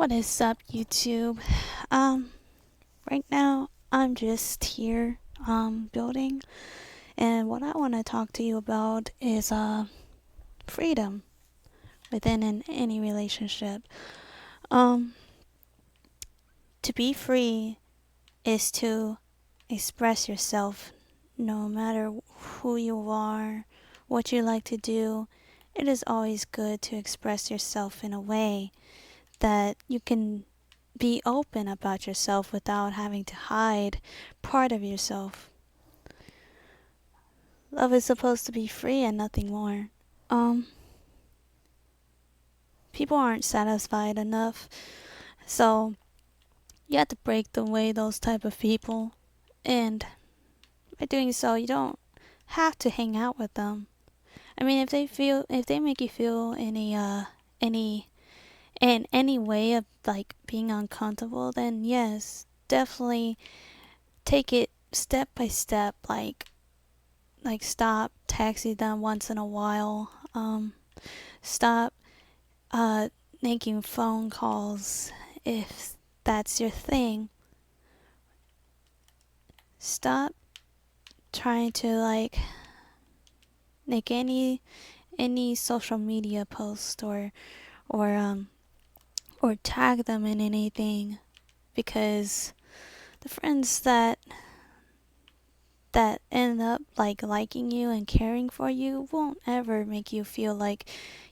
What is up, YouTube? Um, right now I'm just here building, and what I want to talk to you about is freedom within any relationship. Um, to be free is to express yourself no matter who you are, what you like to do. It is always good to express yourself in a way that you can be open about yourself without having to hide part of yourself. Love is supposed to be free and nothing more. Um, People aren't satisfied enough, so you have to break away those type of people, and by doing so, you don't have to hang out with them. I mean, if they make you feel any in any way of like being uncomfortable, then yes, definitely take it step by step. Like stop texting them once in a while. Stop uh, making phone calls if that's your thing. Stop trying to like make any social media post or um or tag them in anything, because the friends that end up like liking you and caring for you won't ever make you feel like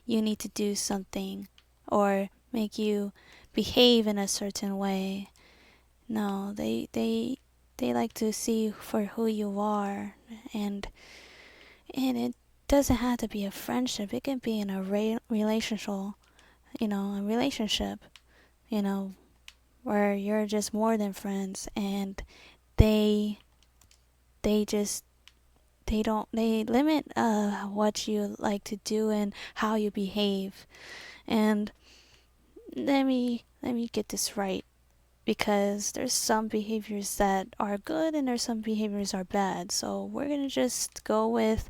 you need to do something or make you behave in a certain way. No, they like to see for who you are, and it doesn't have to be a friendship. It can be in a relational, a relationship, you know, where you're just more than friends, and they they just they limit what you like to do and how you behave. And let me get this right, because there's some behaviors that are good and there's some behaviors are bad. So we're gonna just go with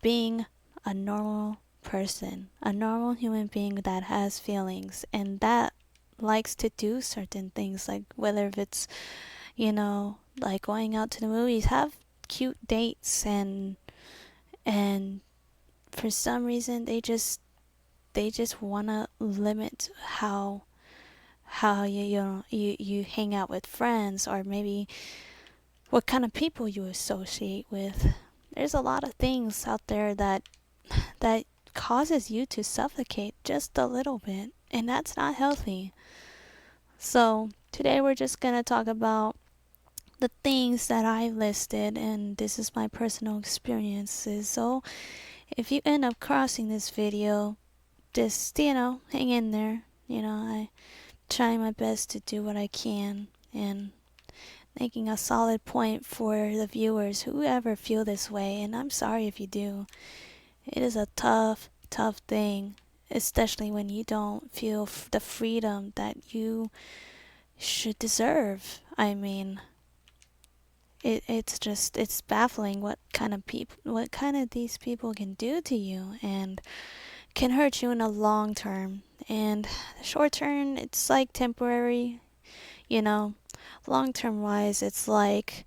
being a normal person, a normal human being that has feelings and that likes to do certain things, like whether if it's, like going out to the movies, have cute dates, and for some reason they just want to limit how you hang out with friends, or maybe what kind of people you associate with. There's a lot of things out there that causes you to suffocate just a little bit, and that's not healthy. So today we're just gonna talk about the things that I listed, and this is my personal experiences. So if you end up crossing this video, just hang in there. I try my best to do what I can, and making a solid point for the viewers who ever feel this way, and I'm sorry if you do. It is a tough thing, especially when you don't feel the freedom that you should deserve. I mean, it's baffling what kind of these people can do to you, and can hurt you in the long term. And short term, it's like temporary, you know. Long term wise, it's like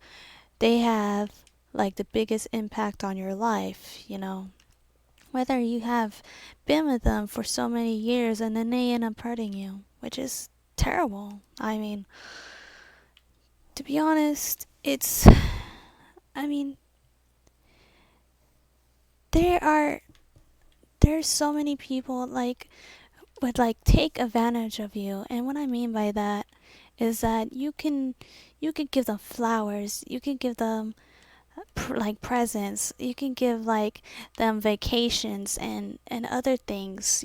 they have like the biggest impact on your life, whether you have been with them for so many years and then they end up hurting you, which is terrible. I mean, to be honest, I mean, there are there's so many people like would like take advantage of you, and what I mean by that is that you can give them flowers, you can give them like presents, you can give like them vacations and other things,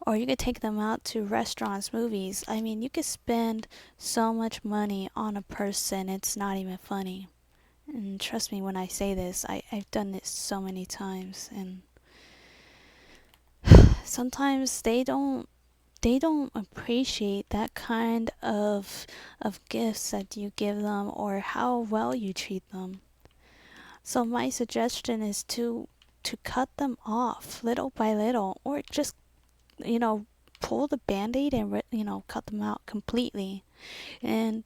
or you could take them out to restaurants, movies. I mean, you could spend so much money on a person, it's not even funny. And trust me when I say this, I've done this so many times, and sometimes they don't appreciate that kind of gifts that you give them or how well you treat them. So my suggestion is to cut them off little by little, or just, you know pull the band-aid and cut them out completely. And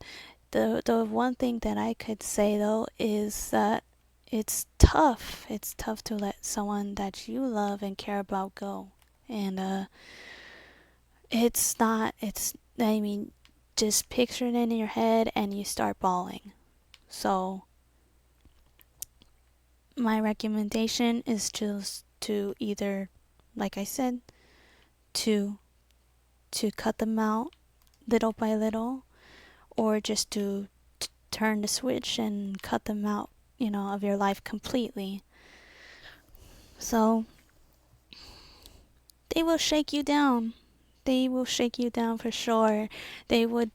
the one thing that I could say though is that it's tough to let someone that you love and care about go. And it's not it's I mean, just picture it in your head and you start bawling. So my recommendation is just to either, like I said, to cut them out little by little, or just to turn the switch and cut them out, of your life completely. So they will shake you down. They will shake you down for sure. They would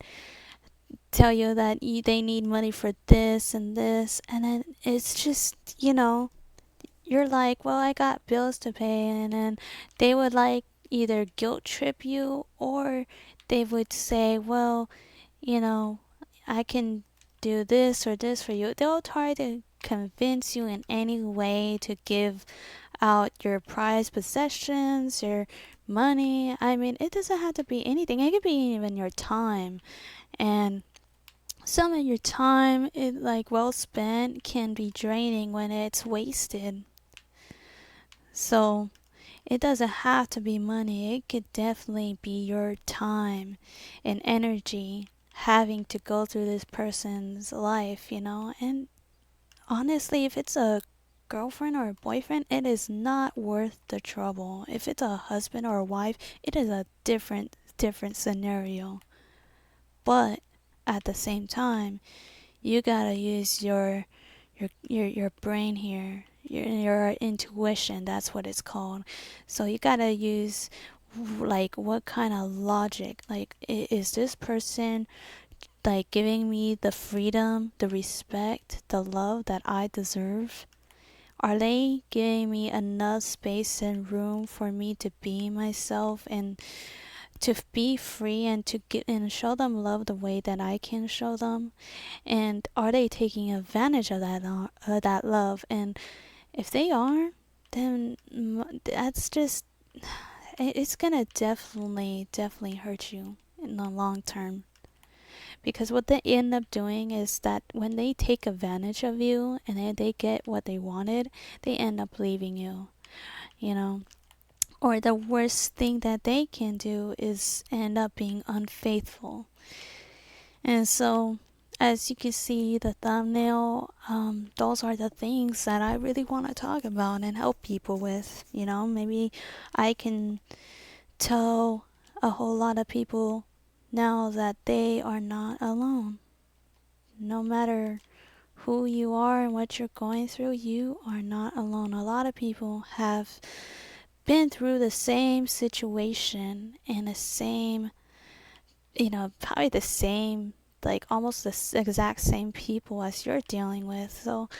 tell you that they need money for this and this, and then it's just, you're like, well, I got bills to pay, and then they would like either guilt trip you, or they would say, well, you know, I can do this or this for you. They'll try to convince you in any way to give out your prized possessions, your money. I mean, it doesn't have to be anything. It could be even your time. And some of your time, like well spent, can be draining when it's wasted. So it doesn't have to be money. It could definitely be your time and energy having to go through this person's life. And honestly, if it's a girlfriend or a boyfriend, it is not worth the trouble. If it's a husband or a wife, it is a different scenario. But at the same time, you gotta use your brain here, your intuition. That's what it's called. So you gotta use, like, what kind of logic, like, is this person like giving me the freedom, the respect, the love that I deserve? Are they giving me enough space and room for me to be myself and to be free, and to get and show them love the way that I can show them? And are they taking advantage of that love? And if they are, then that's just, it's gonna definitely hurt you in the long term. Because what they end up doing is that when they take advantage of you and then they get what they wanted, they end up leaving you, you know. Or the worst thing that they can do is end up being unfaithful. And so, as you can see the thumbnail, those are the things that I really want to talk about and help people with. Maybe I can tell a whole lot of people now that they are not alone. No matter who you are and what you're going through, you are not alone. A lot of people have been through the same situation and the same, probably the same, like almost the exact same people as you're dealing with. So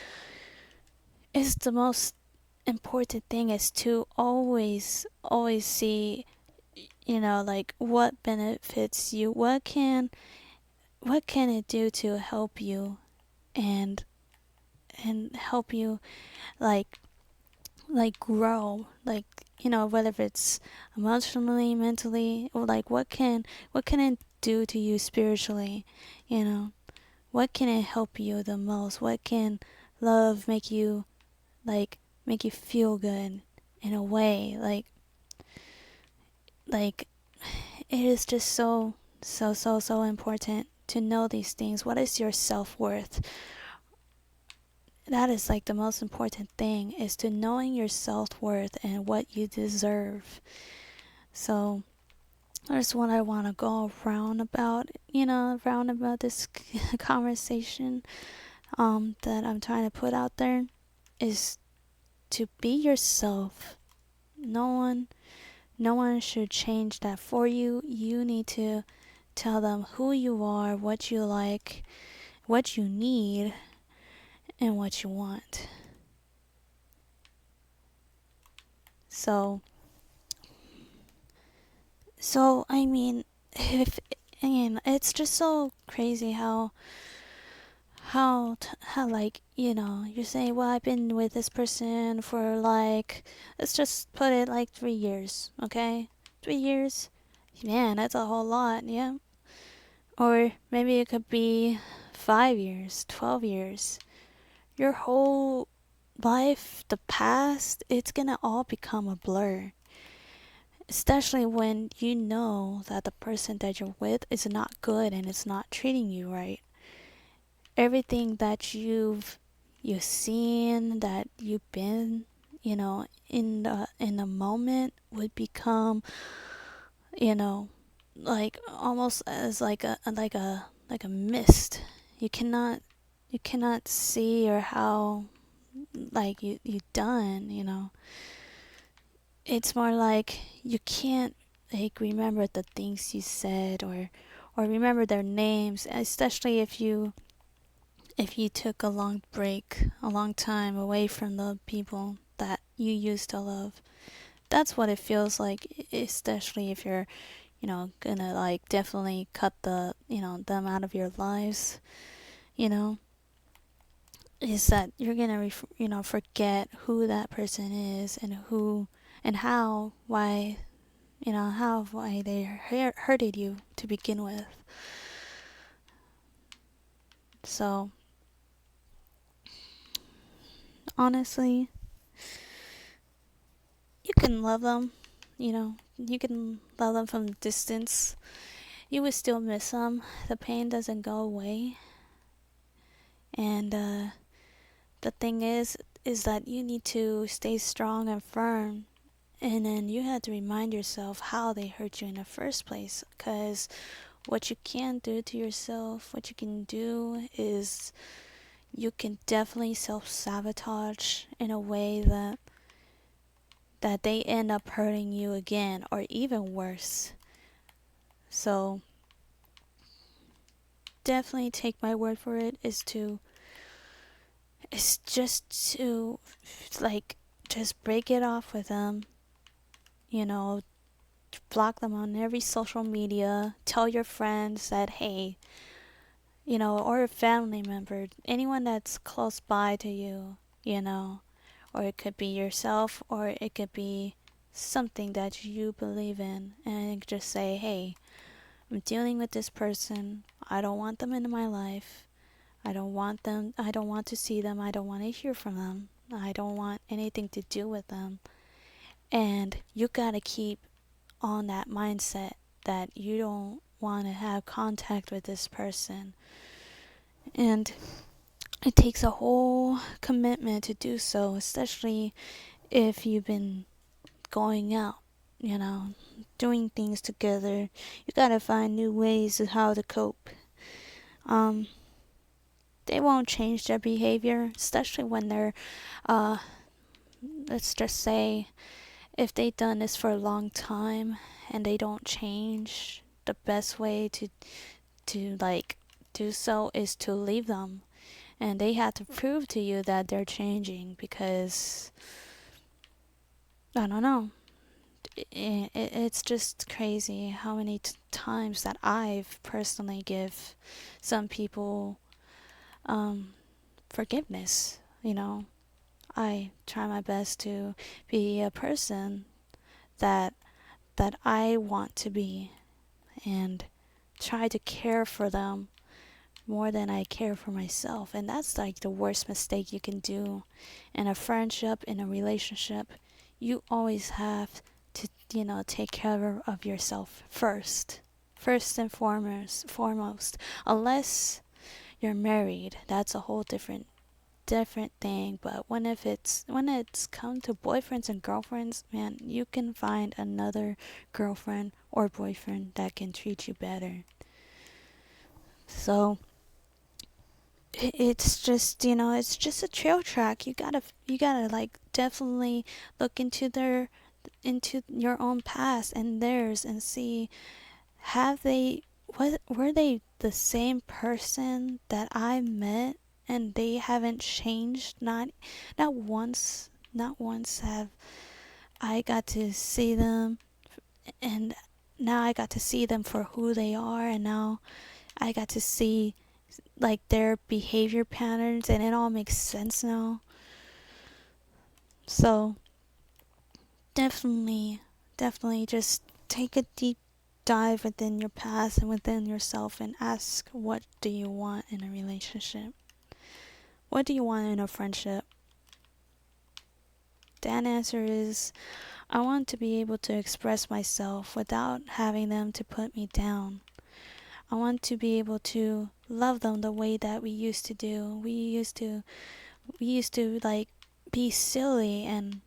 it's the most important thing is to always see, like what benefits you, what can it do to help you, and help you, like grow, like, whether it's emotionally, mentally, or like what can it do to you spiritually. What can it help you the most? What can love make you, like, make you feel good in a way, like it is just so important to know these things. What is your self-worth? That is like the most important thing, is to knowing your self-worth and what you deserve. So that's what I want to go around about, this conversation that I'm trying to put out there, is to be yourself. No one should change that for you. You need to tell them who you are, what you like, what you need, and what you want. So I mean, if and it's just so crazy how like, you're saying, well, I've been with this person for, like, let's just put it like 3 years, okay? 3 years. Man, that's a whole lot, yeah. Or maybe it could be 5 years, 12 years. Your whole life, the past, it's gonna all become a blur. Especially when you know that the person that you're with is not good and it's not treating you right. Everything that you've seen, that you've been, in the moment would become, you know, like almost as like a mist. You cannot you cannot see or how like you done, It's more like you can't like remember the things you said or remember their names, especially if you took a long break, a long time away from the people that you used to love. That's what it feels like, especially if you're, gonna like definitely cut them out of your lives, you know, is that you're gonna forget who that person is and who and why they hurted you to begin with. So honestly, you can love them, you can love them from a distance. You would still miss them. The pain doesn't go away. And the thing is that you need to stay strong and firm. And then you have to remind yourself how they hurt you in the first place. Because what you can do to yourself, what you can do is you can definitely self-sabotage in a way that they end up hurting you again or even worse. So definitely take my word for it, is just to like just break it off with them, you know, block them on every social media, tell your friends that hey, or a family member, anyone that's close by to you, or it could be yourself or it could be something that you believe in, and just say, hey, I'm dealing with this person. I don't want them in my life. I don't want them. I don't want to see them. I don't want to hear from them. I don't want anything to do with them. And you gotta keep on that mindset that you don't want to have contact with this person. And it takes a whole commitment to do so, especially if you've been going out, you know, doing things together. You gotta find new ways of how to cope. Um, they won't change their behavior, especially when they're, uh, let's just say, if they've done this for a long time and they don't change. The best way to like do so is to leave them, and they have to prove to you that they're changing because I don't know. It's just crazy how many times that I've personally give some people um, forgiveness. I try my best to be a person that I want to be, and try to care for them more than I care for myself. And that's like the worst mistake you can do in a friendship, in a relationship. You always have to, take care of yourself first. First and foremost. Unless you're married, that's a whole different thing. But when it's come to boyfriends and girlfriends, man, you can find another girlfriend or boyfriend that can treat you better. So it's just, it's just a trail track. You gotta like definitely look into your own past and theirs and see, have they what were they the same person that I met and they haven't changed. Not once have I got to see them, and now I got to see them for who they are, and now I got to see like their behavior patterns, and it all makes sense now. So definitely just take a dive within your past and within yourself and ask, what do you want in a relationship? What do you want in a friendship? That answer is, I want to be able to express myself without having them to put me down. I want to be able to love them the way that we used to do. We used to like be silly and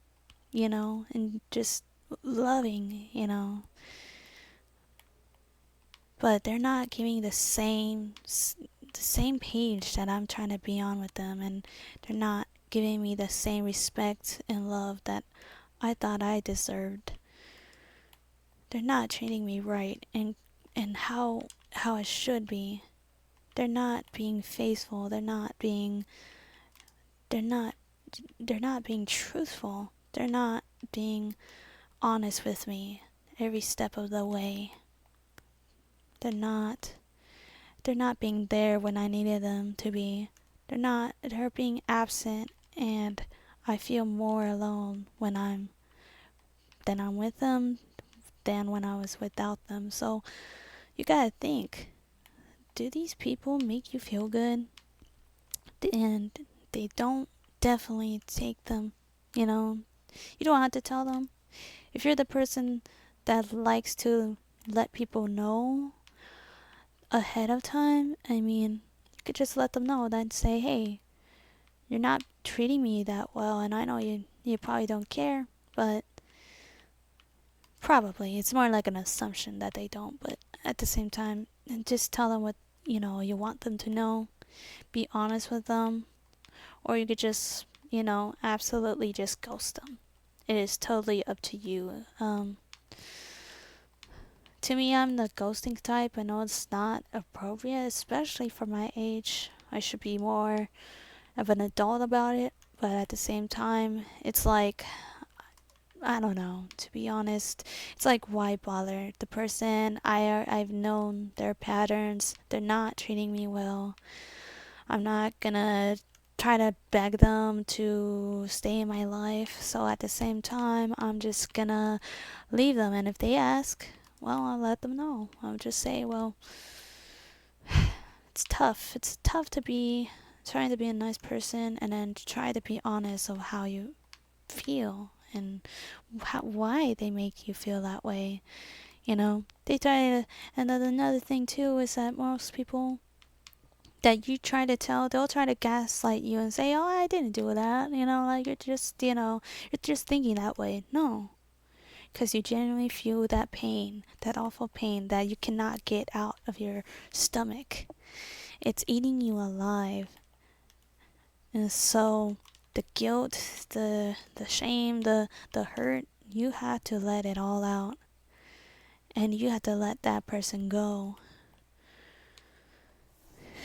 and just loving. But they're not giving the same page that I'm trying to be on with them, and they're not giving me the same respect and love that I thought I deserved. They're not treating me right and how it should be. They're not being faithful. They're not they're not being truthful. They're not being honest with me every step of the way. They're not they're not being there when I needed them to be. They're being absent, and I feel more alone than I'm with them than when I was without them. So you gotta think, do these people make you feel good? And they don't definitely take them, you know. You don't have to tell them. If you're the person that likes to let people know ahead of time, I mean, you could just let them know, then say, hey, you're not treating me that well, and I know you probably don't care, but probably it's more like an assumption that they don't. But at the same time, and just tell them what you want them to know. Be honest with them, or you could just absolutely just ghost them. It is totally up to you. To me, I'm the ghosting type. I know it's not appropriate, especially for my age. I should be more of an adult about it, but at the same time, it's like, I don't know, to be honest. It's like, why bother? The person I've known their patterns, they're not treating me well. I'm not gonna try to beg them to stay in my life. So at the same time, I'm just gonna leave them. And if they ask, well, I'll let them know. I'll just say, well, it's tough. It's tough to be trying to be a nice person and then try to be honest of how you feel and why they make you feel that way. They try to, and then another thing too is that most people that you try to tell, they'll try to gaslight you and say, oh, I didn't do that. Like you're just thinking that way. No, because you genuinely feel that pain, that awful pain that you cannot get out of your stomach. It's eating you alive. And so the guilt, the shame, the hurt, you have to let it all out. And you have to let that person go.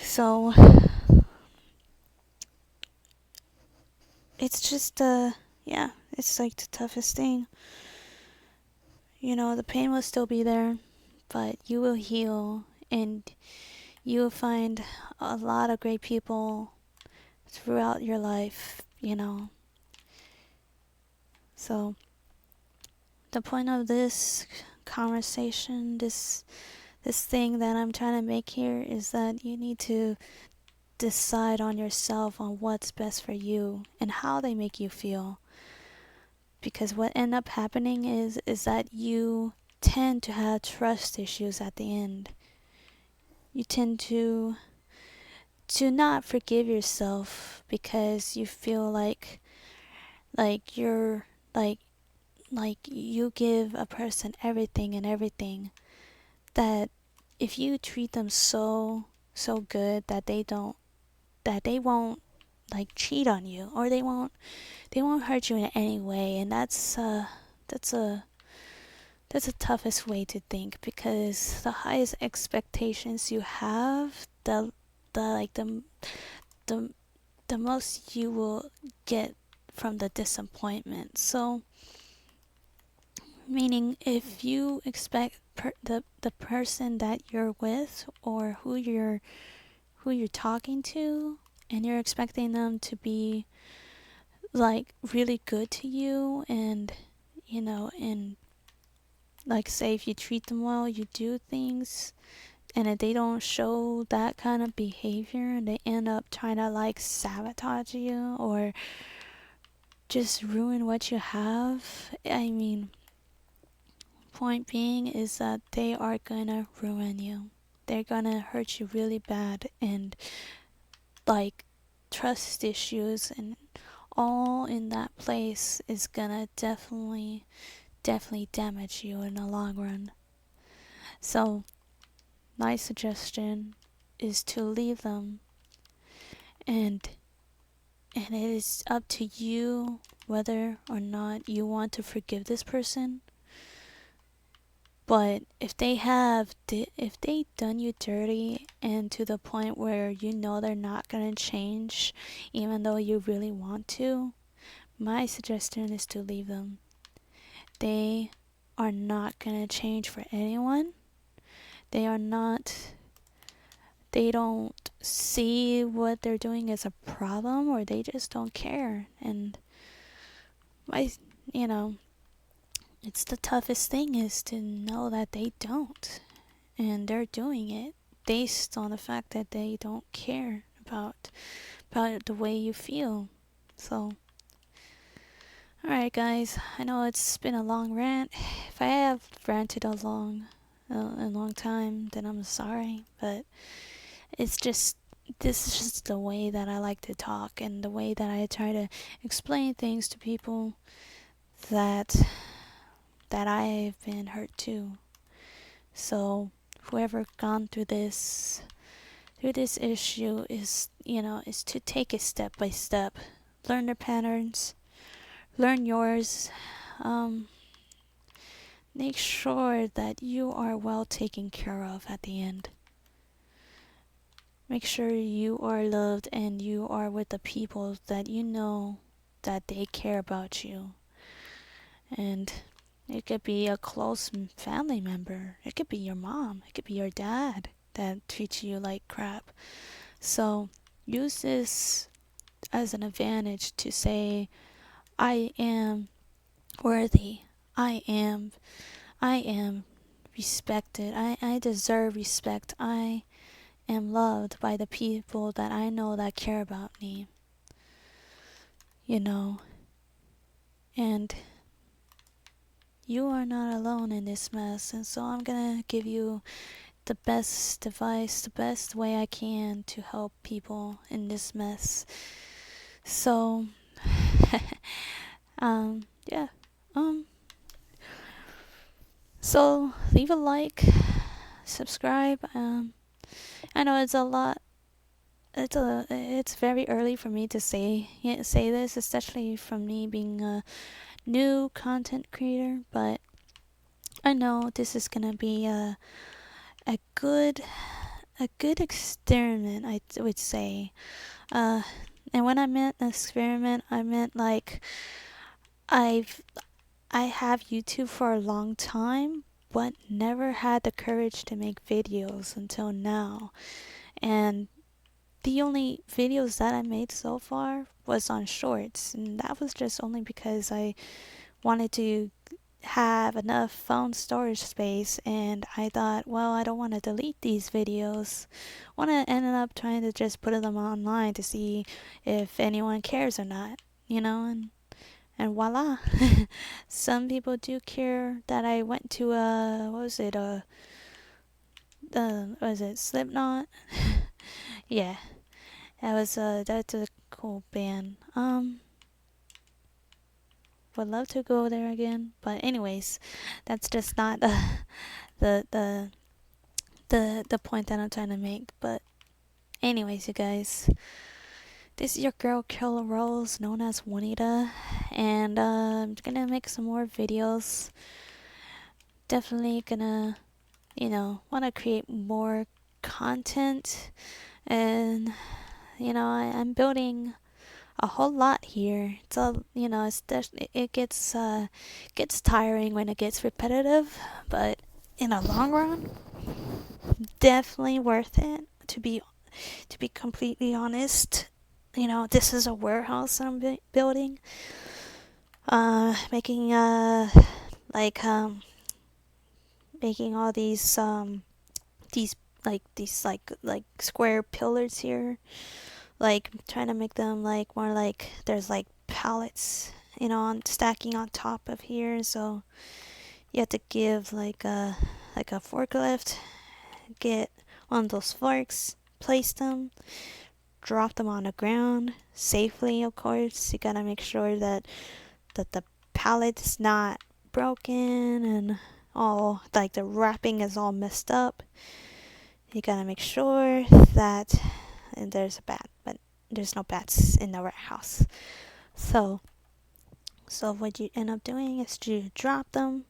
So it's just yeah, it's like the toughest thing. The pain will still be there, but you will heal, and you will find a lot of great people throughout your life. So the point of this conversation, this thing that I'm trying to make here, is that you need to decide on yourself on what's best for you and how they make you feel. Because what end up happening is that you tend to have trust issues at the end. You tend to not forgive yourself because you feel like you're like you give a person everything and everything, that if you treat them so good that they won't like cheat on you, or they won't hurt you in any way. And that's a toughest way to think, because the highest expectations you have, the the most you will get from the disappointment. So meaning, if you expect the person that you're with, or who you're talking to, and you're expecting them to be like really good to you, and and like say if you treat them well, you do things, and if they don't show that kind of behavior and they end up trying to like sabotage you or just ruin what you have, I mean, point being is that they are gonna ruin you. They're gonna hurt you really bad, and like trust issues and all in that place is gonna definitely damage you in the long run. So my suggestion is to leave them, and and it is up to you whether or not you want to forgive this person. But if they done you dirty and to the point where you know they're not gonna change, even though you really want to, my suggestion is to leave them. They are not gonna change for anyone. They are not. They don't see what they're doing as a problem, or they just don't care. And I, you know, it's the toughest thing is to know that they don't, and they're doing it based on the fact that they don't care about the way you feel. So, alright, guys. I know it's been a long rant. If I have ranted a long time, then I'm sorry. But it's just this is just the way that I like to talk and the way that I try to explain things to people that I've been hurt too. So whoever gone through this issue is, is to take it step by step, learn their patterns, learn yours. um Make sure that you are well taken care of at the end. Make sure you are loved and you are with the people that you know that they care about you. And it could be a close family member. It could be your mom. It could be your dad that treats you like crap. So use this as an advantage to say, I am worthy. I am respected. I deserve respect. I am loved by the people that I know that care about me. You know, and you are not alone in this mess. And so I'm gonna give you the best advice, the best way I can to help people in this mess. So, yeah. So leave a like, subscribe. I know it's a lot. It's very early for me to say this, especially from me being a new content creator. But I know this is gonna be a good experiment, I would say. And when I meant experiment, I meant like I've I have YouTube for a long time, but never had the courage to make videos until now. And the only videos that I made so far was on shorts, and that was just only because I wanted to have enough phone storage space, and I thought, well, I don't want to delete these videos. Want to end up trying to just put them online to see if anyone cares or not, and voila. Some people do care that I went to was it Slipknot? Yeah, that's a cool band. Would love to go there again, but anyways, that's just not the the the point that I'm trying to make. But anyways, you guys, this is your girl Killer Rose, known as Juanita, and I'm gonna make some more videos. Definitely gonna, wanna create more content, and I'm building a whole lot here. It's all, it gets tiring when it gets repetitive, but in the long run, definitely worth it. To be completely honest, this is a warehouse I'm building, making like making all these these square pillars here, like trying to make them like more like there's like pallets, on stacking on top of here. So you have to give like a forklift, get one of those forks, place them, drop them on the ground safely. Of course, you gotta make sure that the pallet is not broken and all like the wrapping is all messed up. You gotta make sure that and there's a bat, but there's no bats in the warehouse. So so what you end up doing is you drop them,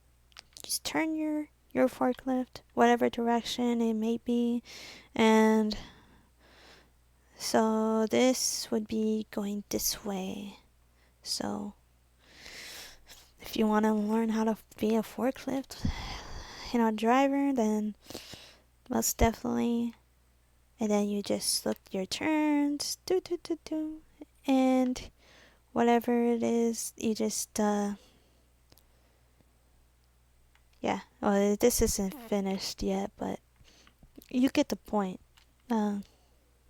just turn your forklift whatever direction it may be, and so this would be going this way. So if you want to learn how to be a forklift, driver, then most definitely. And then you just look your turns, do, and whatever it is, you just yeah. Well, this isn't finished yet, but you get the point. Uh,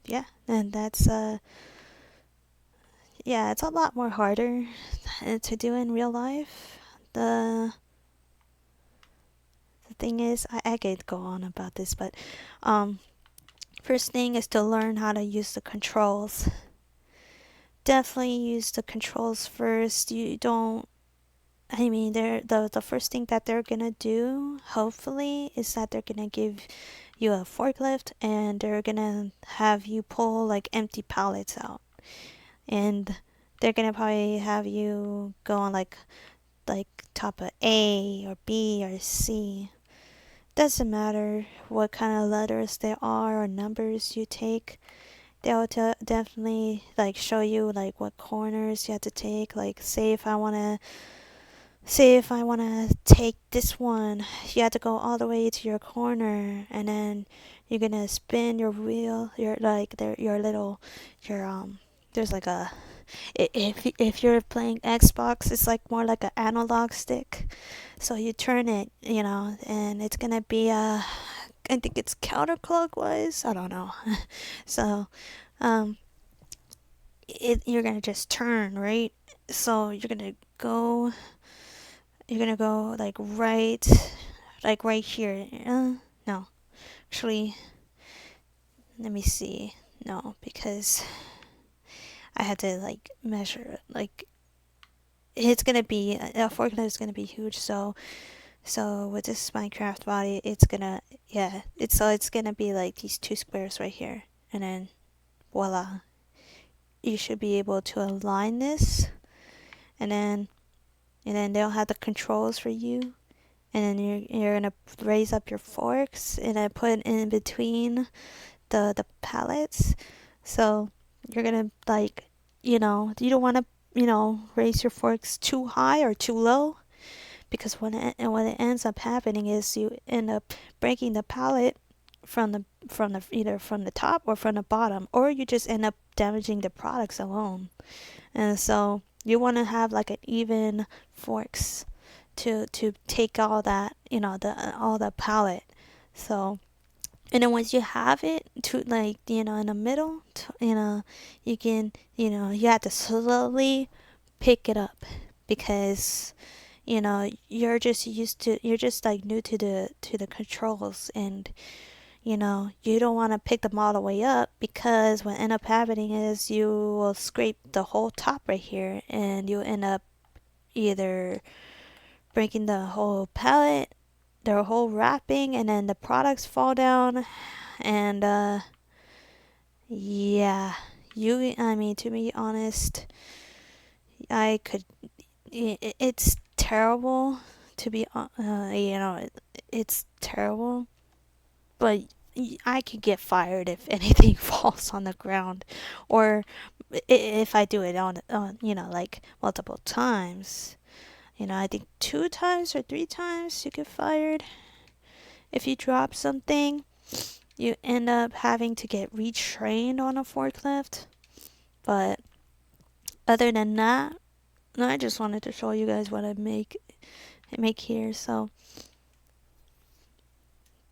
yeah, and that's yeah, it's a lot more harder to do in real life. The the thing is, I could go on about this, but um, first thing is to learn how to use the controls. Definitely use the controls first. You don't. I mean, the first thing that they're gonna do, hopefully, is that they're gonna give you a forklift and they're gonna have you pull like empty pallets out, and they're gonna probably have you go on like top of A or B or C. Doesn't matter what kind of letters there are or numbers you take. They'll definitely like show you like what corners you have to take. Like say if I wanna take this one, you have to go all the way to your corner, and then you're gonna spin your wheel. Your little your There's like a if you're playing Xbox, it's like more like an analog stick. So you turn it, and it's gonna be I think it's counterclockwise. I don't know. So um, you're gonna just turn, right? So you're gonna go like right here. No, actually, let me see. No, because I had to like measure it. Like it's gonna be a forklift is gonna be huge. So with this Minecraft body, it's gonna yeah. It's gonna be like these two squares right here, and then voila, you should be able to align this, and then they'll have the controls for you, and then you're gonna raise up your forks and then put it in between the pallets. So you're gonna you don't want to raise your forks too high or too low, because what it ends up happening is you end up breaking the pallet from the either from the top or from the bottom, or you just end up damaging the products alone. And so you want to have like an even forks to take all that, the all the pallet. So and then once you have it to like in the middle, you can you have to slowly pick it up, because you're just like new to the controls, and you don't want to pick them all the way up, because what end up happening is you will scrape the whole top right here, and you end up either breaking the whole pallet, the whole wrapping, and then the products fall down, and yeah, I mean, to be honest, I could it's terrible to be it's terrible, but I could get fired if anything falls on the ground, or if I do it on like multiple times. I think 2 times or 3 times you get fired if you drop something. You end up having to get retrained on a forklift. But other than that, I just wanted to show you guys what I make here. So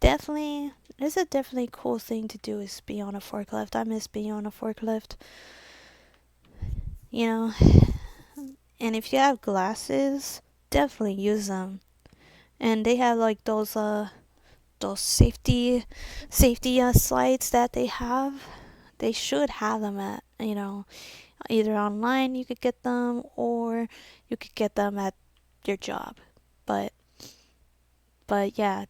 definitely, it's a definitely cool thing to do is be on a forklift. I miss being on a forklift, you know. And if you have glasses, definitely use them. And they have like those safety slides that they have. They should have them at, either online you could get them, or you could get them at your job. But yeah,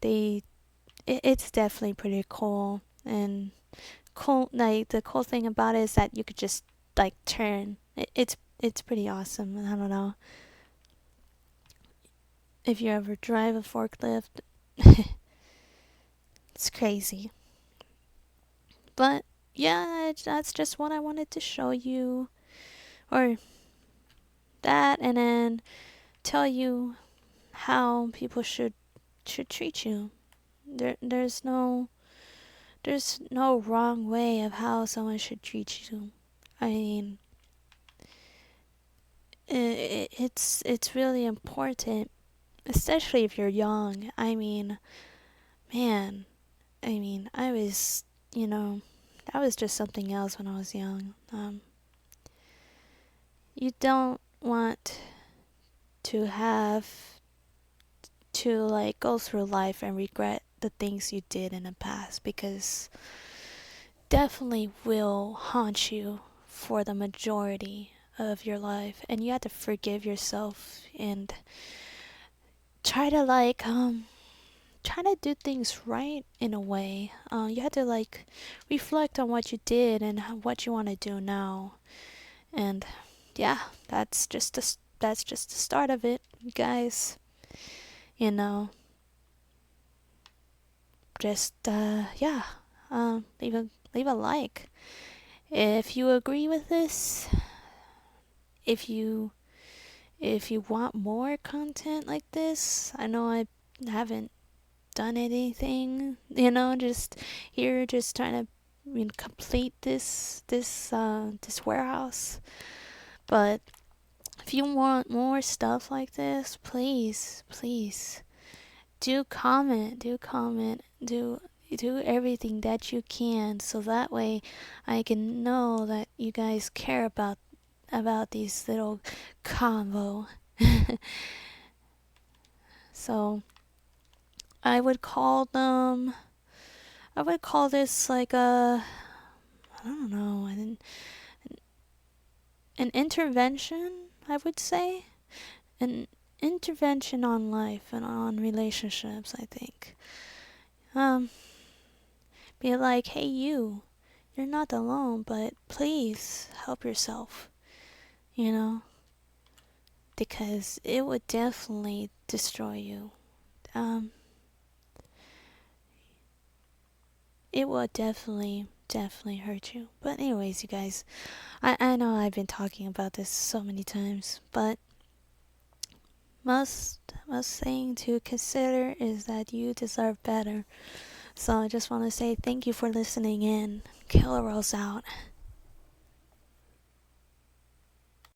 it's definitely pretty cool. And cool, like the cool thing about it is that you could just like turn. It's pretty awesome. I don't know if you ever drive a forklift. It's crazy. But yeah, that's just what I wanted to show you, or that, and then tell you how people should treat you. There's no wrong way of how someone should treat you. I mean, it's really important, especially if you're young. I mean, man, I was, that was just something else when I was young. You don't want to have to like go through life and regret the things you did in the past, because definitely will haunt you for the majority of your life, and you have to forgive yourself and try to try to do things right in a way. You have to like reflect on what you did and what you want to do now. And yeah, that's just the start of it, guys. You know, just yeah, leave a like if you agree with this. If you want more content like this, I know I haven't done anything. Just here, just trying to complete this warehouse. But if you want more stuff like this, please do everything that you can, so that way I can know that you guys care about these little convo. So I would call this like I don't know, an intervention, I would say. An intervention on life and on relationships, I think. Um, be like, hey, you're not alone, but please help yourself, you know, because it would definitely destroy you. Um, it will definitely hurt you. But anyways, you guys, I know I've been talking about this so many times, but most thing to consider is that you deserve better. So I just want to say thank you for listening in. Killer Rose out.